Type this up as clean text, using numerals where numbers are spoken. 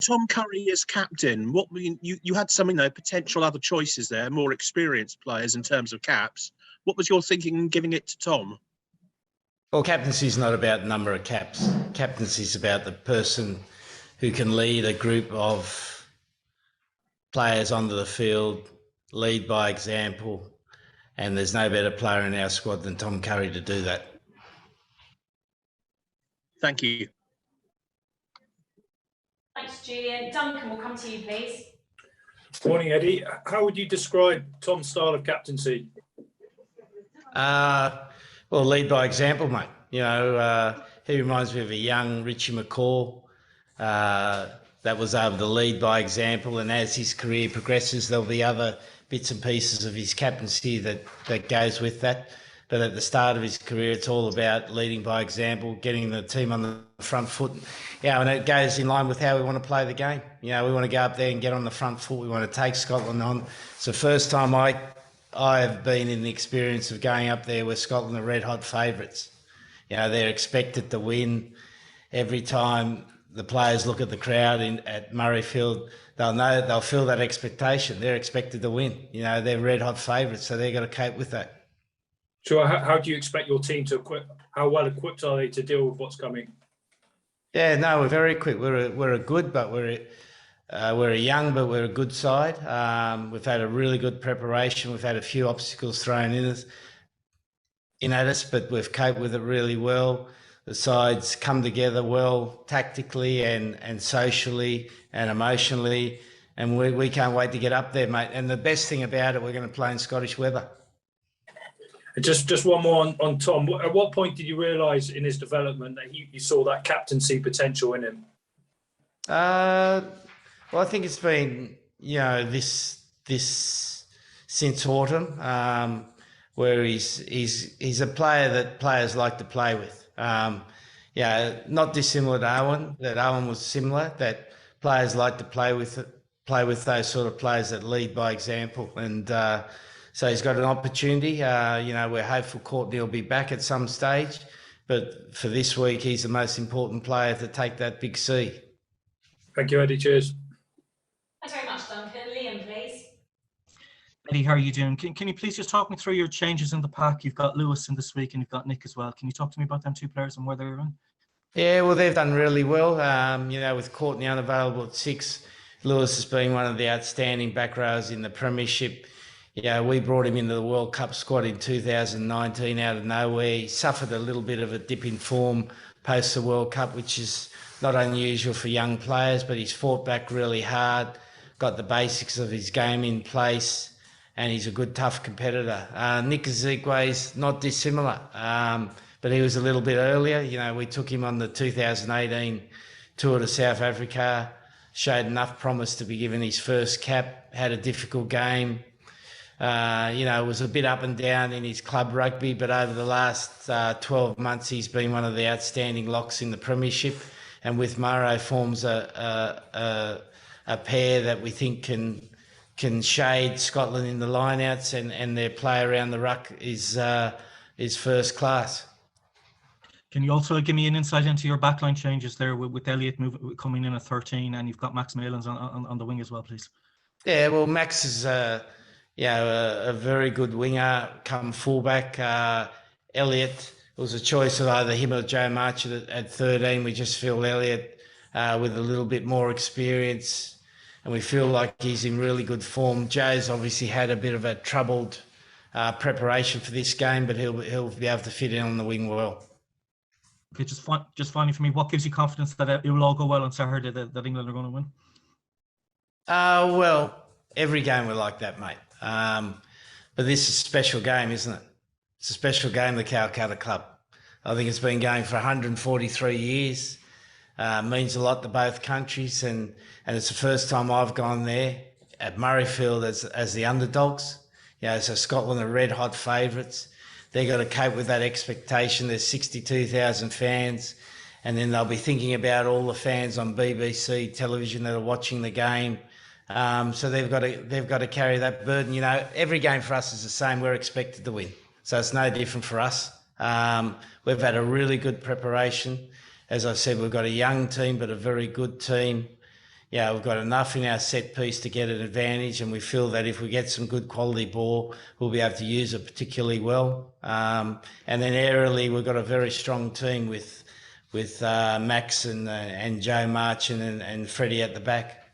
Tom Curry as captain, you had some potential other choices there, more experienced players in terms of caps. What was your thinking in giving it to Tom? Well, captaincy is not about number of caps. Captaincy is about the person who can lead a group of players onto the field, lead by example, and there's no better player in our squad than Tom Curry to do that. Thank you. Thanks, Julian. Duncan, we'll come to you, please. Morning, Eddie. How would you describe Tom's style of captaincy? Well, lead by example, mate. You know, he reminds me of a young Richie McCaw that was able to lead by example, and as his career progresses, there'll be other bits and pieces of his captaincy that goes with that. But at the start of his career, it's all about leading by example, getting the team on the front foot. Yeah, and it goes in line with how we want to play the game. You know, we want to go up there and get on the front foot. We want to take Scotland on. It's the first time I have been in the experience of going up there where Scotland are red-hot favourites. You know, they're expected to win. Every time the players look at the crowd at Murrayfield, they'll feel that expectation. They're expected to win. You know, they're red-hot favourites, so they've got to cope with that. Sure. How do you expect your team to how well equipped are they to deal with what's coming? Yeah, no, we're very equipped. We're a good, but we're a young, but we're a good side. We've had a really good preparation. We've had a few obstacles thrown in at us, but we've coped with it really well. The sides come together well tactically and socially and emotionally, and we can't wait to get up there, mate. And the best thing about it, we're going to play in Scottish weather. Just one more on Tom. At what point did you realise in his development that you saw that captaincy potential in him? Well, I think it's been, you know, this since autumn, where he's a player that players like to play with. Yeah, not dissimilar to Owen. That Owen was similar. That players like to play with those sort of players that lead by example, and so he's got an opportunity. You know, we're hopeful Courtney will be back at some stage, but for this week, he's the most important player to take that big C. Thank you, Eddie. Cheers. Thanks very much, Duncan. Liam, please. Eddie, how are you doing? Can you please just talk me through your changes in the pack? You've got Lewis in this week and you've got Nick as well. Can you talk to me about them two players and where they're in? Yeah, well, they've done really well. You know, with Courtney unavailable at 6, Lewis has been one of the outstanding back rowers in the Premiership. Yeah, we brought him into the World Cup squad in 2019 out of nowhere. He suffered a little bit of a dip in form post the World Cup, which is not unusual for young players, but he's fought back really hard, got the basics of his game in place, and he's a good, tough competitor. Nick Ezekwe's not dissimilar, but he was a little bit earlier. You know, we took him on the 2018 tour to South Africa, showed enough promise to be given his first cap, had a difficult game. You know, it was a bit up and down in his club rugby, but over the last 12 months, he's been one of the outstanding locks in the Premiership, and with Murray forms a pair that we think can shade Scotland in the lineouts, and their play around the ruck is first class. Can you also give me an insight into your backline changes there with Elliot coming in at 13, and you've got Max Malins on the wing as well, please? Yeah, well, Max is a very good winger, come fullback. Elliot was a choice of either him or Joe Marchant at 13. We just feel Elliot with a little bit more experience, and we feel like he's in really good form. Joe's obviously had a bit of a troubled preparation for this game, but he'll be able to fit in on the wing well. Okay, just finally for me, what gives you confidence that it will all go well on Saturday, that England are going to win? Well, every game we're like that, mate. But this is a special game, isn't it? It's a special game, the Calcutta Cup. I think it's been going for 143 years. Means a lot to both countries, and it's the first time I've gone there at Murrayfield as the underdogs. You know, so Scotland are red hot favourites. They've got to cope with that expectation. There's 62,000 fans, and then they'll be thinking about all the fans on BBC television that are watching the game. So they've got to carry that burden. You know, every game for us is the same. We're expected to win, so it's no different for us. We've had a really good preparation. As I said, we've got a young team, but a very good team. yeah, we've got enough in our set piece to get an advantage, and we feel that if we get some good quality ball, we'll be able to use it particularly well. And then aerially, we've got a very strong team with Max and Joe Marchant and Freddie at the back.